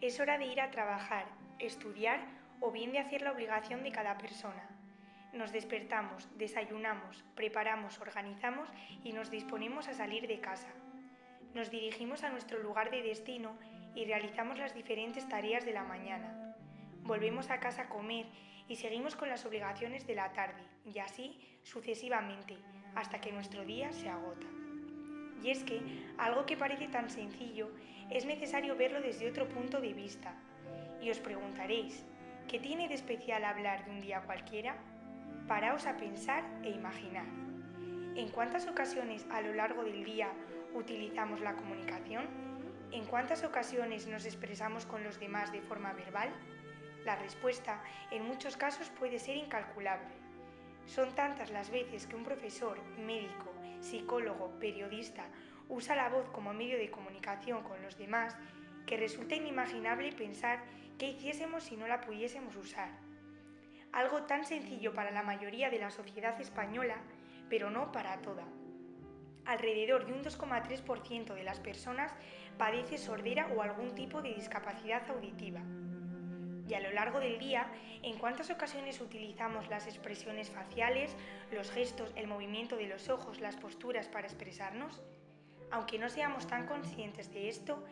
Es hora de ir a trabajar, estudiar o bien de hacer la obligación de cada persona. Nos despertamos, desayunamos, preparamos, organizamos y nos disponemos a salir de casa. Nos dirigimos a nuestro lugar de destino y realizamos las diferentes tareas de la mañana. Volvemos a casa a comer y seguimos con las obligaciones de la tarde, y así sucesivamente, hasta que nuestro día se agota. Y es que algo que parece tan sencillo es necesario verlo desde otro punto de vista. Y os preguntaréis, ¿qué tiene de especial hablar de un día cualquiera? Paraos a pensar e imaginar. ¿En cuántas ocasiones a lo largo del día utilizamos la comunicación? ¿En cuántas ocasiones nos expresamos con los demás de forma verbal? La respuesta, en muchos casos, puede ser incalculable. Son tantas las veces que un profesor, médico, psicólogo, periodista usa la voz como medio de comunicación con los demás que resulta inimaginable pensar qué hiciésemos si no la pudiésemos usar. Algo tan sencillo para la mayoría de la sociedad española, pero no para toda. Alrededor de un 2,3% de las personas padece sordera o algún tipo de discapacidad auditiva. Y a lo largo del día, ¿en cuántas ocasiones utilizamos las expresiones faciales, los gestos, el movimiento de los ojos, las posturas para expresarnos? Aunque no seamos tan conscientes de esto,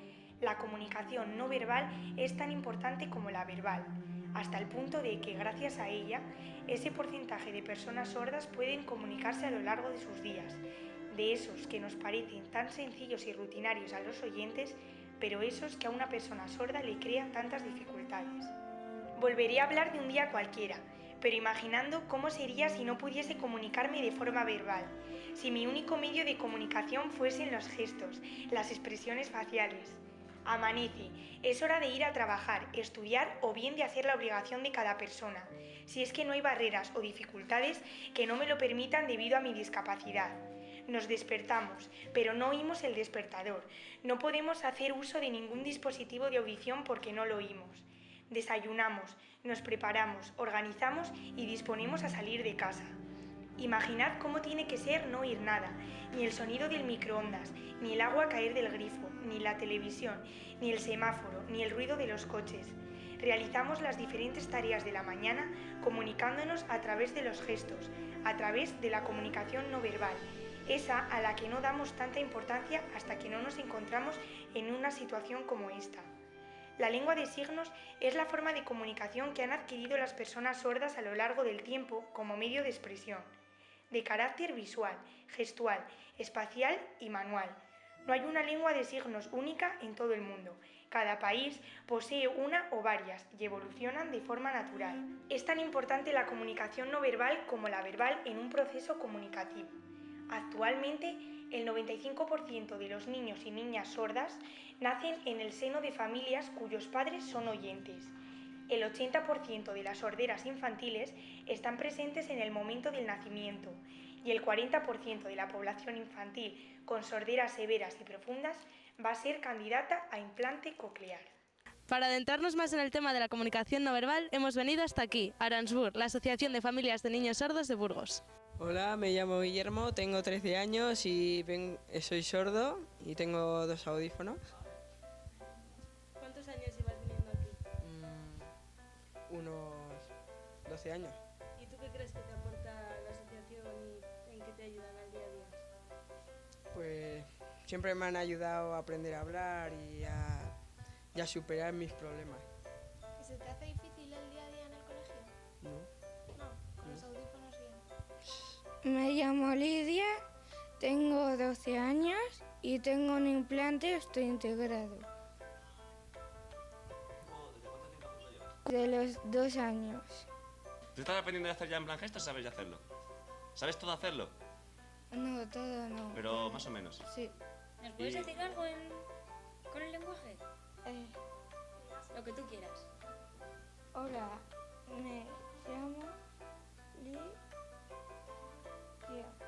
la comunicación no verbal es tan importante como la verbal, hasta el punto de que, gracias a ella, ese porcentaje de personas sordas pueden comunicarse a lo largo de sus días, de esos que nos parecen tan sencillos y rutinarios a los oyentes, pero esos que a una persona sorda le crean tantas dificultades. Volveré a hablar de un día cualquiera, pero imaginando cómo sería si no pudiese comunicarme de forma verbal, si mi único medio de comunicación fuesen los gestos, las expresiones faciales. Amanece, es hora de ir a trabajar, estudiar o bien de hacer la obligación de cada persona, si es que no hay barreras o dificultades que no me lo permitan debido a mi discapacidad. Nos despertamos, pero no oímos el despertador, no podemos hacer uso de ningún dispositivo de audición porque no lo oímos. Desayunamos, nos preparamos, organizamos y disponemos a salir de casa. Imaginad cómo tiene que ser no oír nada, ni el sonido del microondas, ni el agua caer del grifo, ni la televisión, ni el semáforo, ni el ruido de los coches. Realizamos las diferentes tareas de la mañana comunicándonos a través de los gestos, a través de la comunicación no verbal, esa a la que no damos tanta importancia hasta que no nos encontramos en una situación como esta. La lengua de signos es la forma de comunicación que han adquirido las personas sordas a lo largo del tiempo como medio de expresión, de carácter visual, gestual, espacial y manual. No hay una lengua de signos única en todo el mundo. Cada país posee una o varias y evolucionan de forma natural. Es tan importante la comunicación no verbal como la verbal en un proceso comunicativo. Actualmente, el 95% de los niños y niñas sordas nacen en el seno de familias cuyos padres son oyentes. El 80% de las sorderas infantiles están presentes en el momento del nacimiento y el 40% de la población infantil con sorderas severas y profundas va a ser candidata a implante coclear. Para adentrarnos más en el tema de la comunicación no verbal, hemos venido hasta aquí, a Aransburg, la Asociación de Familias de Niños Sordos de Burgos. Hola, me llamo Guillermo, tengo 13 años y soy sordo y tengo 2 audífonos. ¿Cuántos años llevas viniendo aquí? Unos 12 años. ¿Y tú qué crees que te aporta la asociación y en qué te ayudan al día a día? Pues siempre me han ayudado a aprender a hablar y a superar mis problemas. ¿Y se te hace difícil el día a día en el colegio? ¿No? Con los audífonos bien. Me llamo Lidia, tengo 12 años y tengo un implante osteointegrado. De los 2 años. ¿Tú estás aprendiendo a hacer ya en plan gestos o sabes ya hacerlo? ¿Sabes todo hacerlo? No, todo no. Pero más o menos. Sí. ¿Nos puedes decir algo con el lenguaje? Lo que tú quieras. Hola, me llamo Lidia.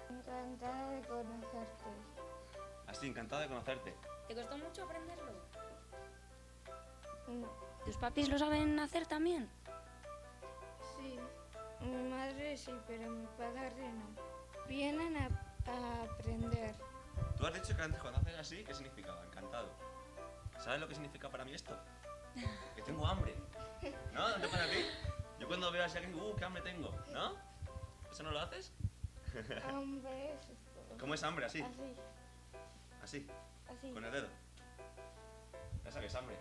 Encantada de conocerte. Así, encantado de conocerte. ¿Te costó mucho aprenderlo? No. ¿Tus papis lo saben hacer también? Sí, mi madre sí, pero mi padre no. Vienen a aprender. Tú has dicho que antes cuando haces así, ¿qué significaba? Encantado. ¿Sabes lo que significa para mí esto? Que tengo hambre. ¿No? ¿No te pasa a ti? Yo cuando veo así aquí, qué hambre tengo, ¿no? ¿Eso no lo haces? Hambre es esto. ¿Cómo es hambre? Así. Así, Así. así. Con el dedo. Ya sabes, hambre.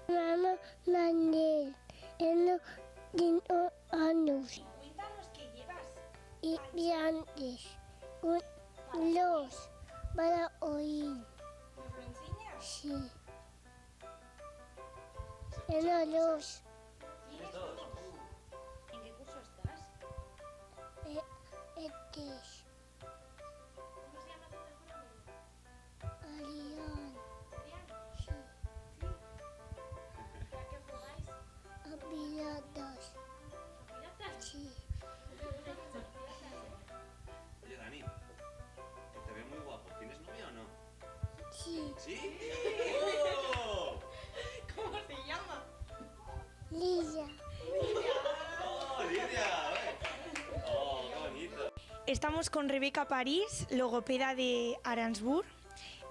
Mamá, Manel, en 5 años Cuéntanos qué llevas. y antes, los para oír, ¿Nos lo enseñas? sí. En los, ¿Tienes dos? ¿En qué curso estás? X, ¿Cómo se llama tu mejor amigo? Arián, Adrián. sí. ¿A qué jugáis? A piratas, ¿Piratas? sí. Oye, Dani, que te veo muy guapo. ¿Tienes novia o no? Sí, ¿Sí? ¡Oh! ¿Cómo se llama? Lilla, ¡Oh, Lidia! ¡Oh, qué bonito! Estamos con Rebeca París, logopeda de Aransburg.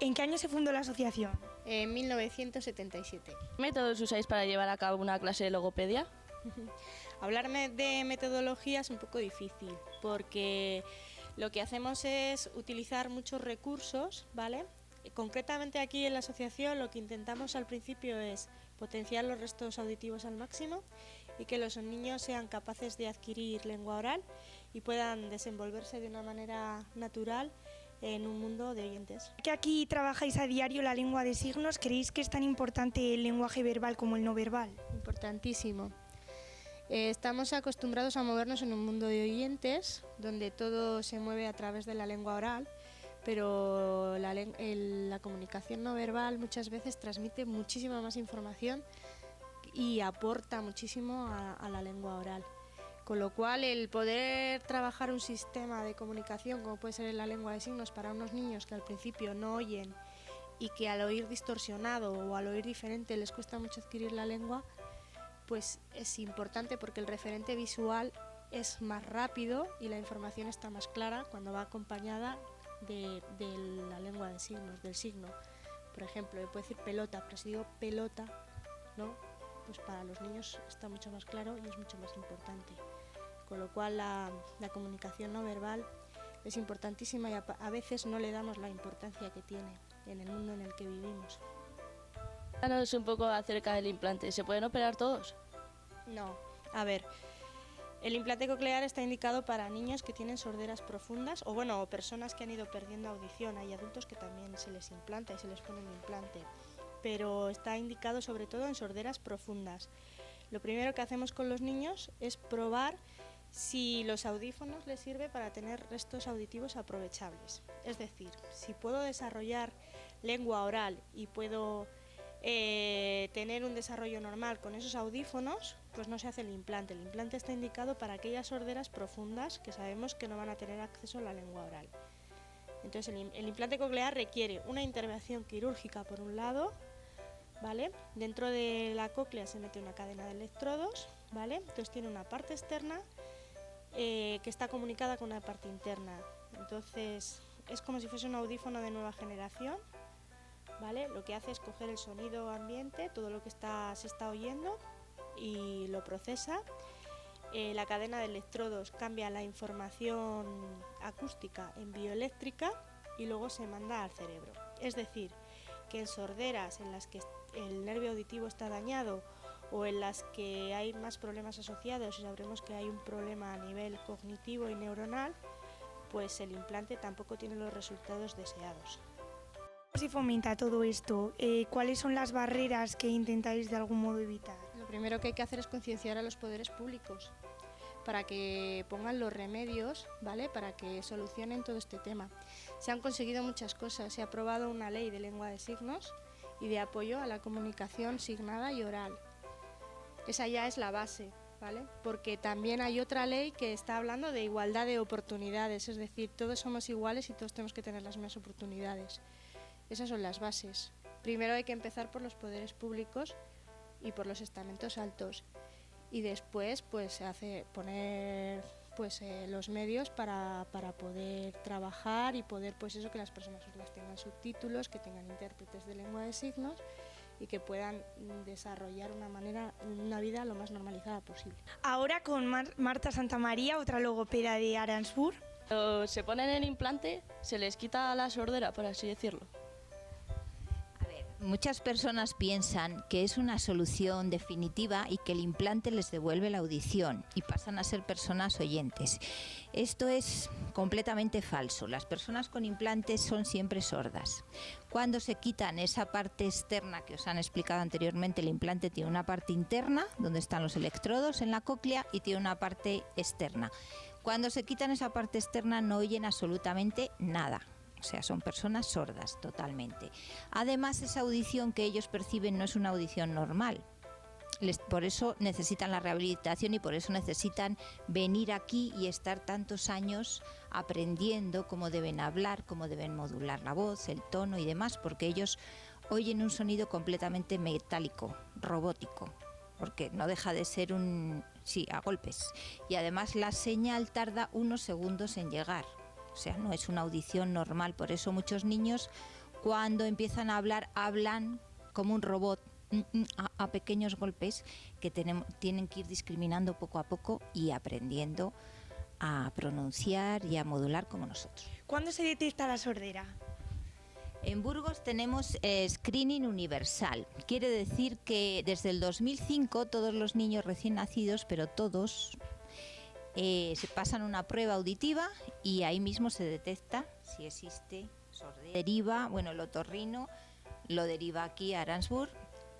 ¿En qué año se fundó la asociación? En 1977. ¿Qué métodos usáis para llevar a cabo una clase de logopedia? Hablarme de metodología es un poco difícil porque lo que hacemos es utilizar muchos recursos, ¿vale? Concretamente aquí en la asociación lo que intentamos al principio es potenciar los restos auditivos al máximo y que los niños sean capaces de adquirir lengua oral y puedan desenvolverse de una manera natural en un mundo de oyentes. Que aquí trabajáis a diario la lengua de signos, ¿creéis que es tan importante el lenguaje verbal como el no verbal? Importantísimo. Estamos acostumbrados a movernos en un mundo de oyentes donde todo se mueve a través de la lengua oral, pero la comunicación no verbal muchas veces transmite muchísima más información y aporta muchísimo a la lengua oral. Con lo cual, el poder trabajar un sistema de comunicación como puede ser en la lengua de signos para unos niños que al principio no oyen y que al oír distorsionado o al oír diferente les cuesta mucho adquirir la lengua, pues es importante porque el referente visual es más rápido y la información está más clara cuando va acompañada de la lengua de signos, del signo. Por ejemplo, yo puedo decir pelota, pero si digo pelota, ¿no? Pues para los niños está mucho más claro y es mucho más importante. Con lo cual la comunicación no verbal es importantísima y a veces no le damos la importancia que tiene en el mundo en el que vivimos. Háblanos un poco acerca del implante. ¿Se pueden operar todos? No, a ver, el implante coclear está indicado para niños que tienen sorderas profundas o personas que han ido perdiendo audición. Hay adultos que también se les implanta y se les pone un implante, pero está indicado sobre todo en sorderas profundas. Lo primero que hacemos con los niños es probar si los audífonos les sirve para tener restos auditivos aprovechables. Es decir, si puedo desarrollar lengua oral y puedo tener un desarrollo normal con esos audífonos, pues no se hace el implante. El implante está indicado para aquellas sorderas profundas que sabemos que no van a tener acceso a la lengua oral. Entonces el implante coclear requiere una intervención quirúrgica por un lado, ¿vale? Dentro de la cóclea se mete una cadena de electrodos, ¿vale? Entonces tiene una parte externa que está comunicada con una parte interna. Entonces es como si fuese un audífono de nueva generación, ¿vale? Lo que hace es coger el sonido ambiente, todo lo que se está oyendo y lo procesa. La cadena de electrodos cambia la información acústica en bioeléctrica y luego se manda al cerebro. Es decir, que en sorderas en las que el nervio auditivo está dañado o en las que hay más problemas asociados y sabremos que hay un problema a nivel cognitivo y neuronal, pues el implante tampoco tiene los resultados deseados. ¿Cómo se fomenta todo esto? ¿Cuáles son las barreras que intentáis de algún modo evitar? Lo primero que hay que hacer es concienciar a los poderes públicos para que pongan los remedios, ¿vale? Para que solucionen todo este tema. Se han conseguido muchas cosas. Se ha aprobado una ley de lengua de signos y de apoyo a la comunicación signada y oral. Esa ya es la base, ¿vale? Porque también hay otra ley que está hablando de igualdad de oportunidades, es decir, todos somos iguales y todos tenemos que tener las mismas oportunidades. Esas son las bases. Primero hay que empezar por los poderes públicos y por los estamentos altos, y después pues poner los medios para poder trabajar y poder pues eso, que las personas sordas tengan subtítulos, que tengan intérpretes de lengua de signos y que puedan desarrollar una vida lo más normalizada posible. Ahora con Marta Santamaría, otra logopeda de Aransburg. Cuando se ponen el implante, se les quita la sordera, por así decirlo. Muchas personas piensan que es una solución definitiva y que el implante les devuelve la audición y pasan a ser personas oyentes. Esto es completamente falso. Las personas con implantes son siempre sordas. Cuando se quitan esa parte externa que os han explicado anteriormente, el implante tiene una parte interna, donde están los electrodos en la cóclea, y tiene una parte externa. Cuando se quitan esa parte externa no oyen absolutamente nada. O sea, son personas sordas totalmente. Además, esa audición que ellos perciben no es una audición normal. Por eso necesitan la rehabilitación y por eso necesitan venir aquí y estar tantos años aprendiendo cómo deben hablar, cómo deben modular la voz, el tono y demás, porque ellos oyen un sonido completamente metálico, robótico, porque no deja de ser a golpes. Y además la señal tarda unos segundos en llegar. O sea, no es una audición normal. Por eso muchos niños, cuando empiezan a hablar, hablan como un robot, a pequeños golpes, que tienen que ir discriminando poco a poco y aprendiendo a pronunciar y a modular como nosotros. ¿Cuándo se detecta la sordera? En Burgos tenemos screening universal. Quiere decir que desde el 2005 todos los niños recién nacidos, pero todos, se pasan una prueba auditiva y ahí mismo se detecta si existe sordera. Deriva, el otorrino lo deriva aquí a Aransburg,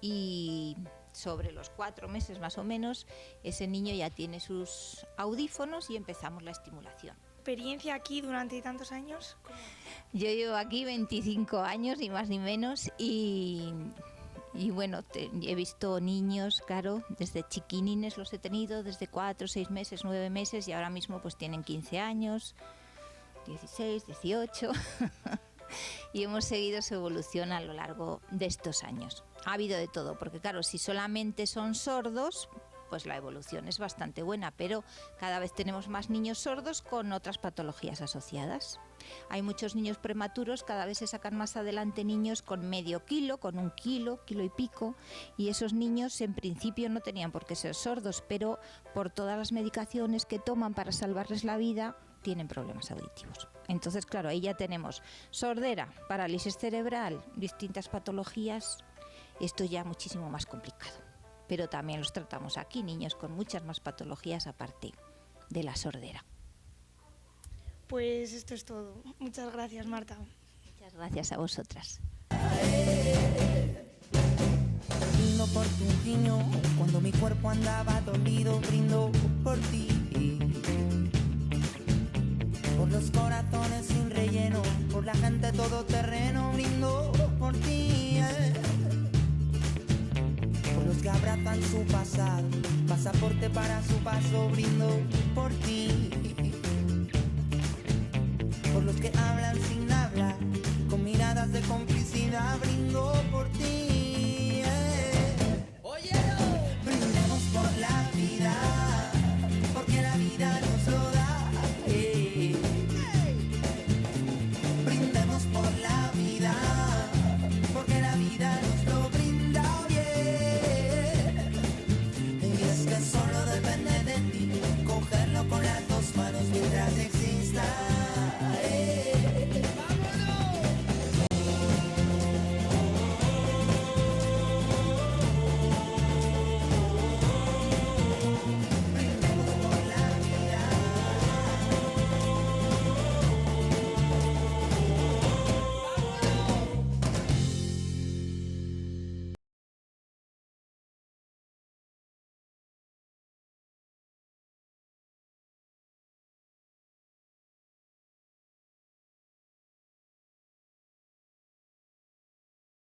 y sobre los 4 meses más o menos ese niño ya tiene sus audífonos y empezamos la estimulación. ¿Experiencia aquí durante tantos años? Yo llevo aquí 25 años, ni más ni menos, y he visto niños, claro, desde chiquinines los he tenido, desde 4, 6 meses, 9 meses, y ahora mismo pues tienen 15 años, 16, 18, y hemos seguido su evolución a lo largo de estos años. Ha habido de todo, porque claro, si solamente son sordos, pues la evolución es bastante buena, pero cada vez tenemos más niños sordos con otras patologías asociadas. Hay muchos niños prematuros, cada vez se sacan más adelante niños con medio kilo, con 1 kilo, kilo y pico, y esos niños en principio no tenían por qué ser sordos, pero por todas las medicaciones que toman para salvarles la vida, tienen problemas auditivos. Entonces, claro, ahí ya tenemos sordera, parálisis cerebral, distintas patologías, esto ya muchísimo más complicado. Pero también los tratamos aquí, niños con muchas más patologías aparte de la sordera. Pues esto es todo. Muchas gracias, Marta. Muchas gracias a vosotras. Brindo por tu guiño, cuando mi cuerpo andaba dolido, brindo por ti. Por los corazones sin relleno, por la gente todoterreno, brindo por ti. Por los que abrazan su pasado, pasaporte para su paso, brindo por ti. Por los que hablan sin hablar, con miradas de complicidad, brindo por ti.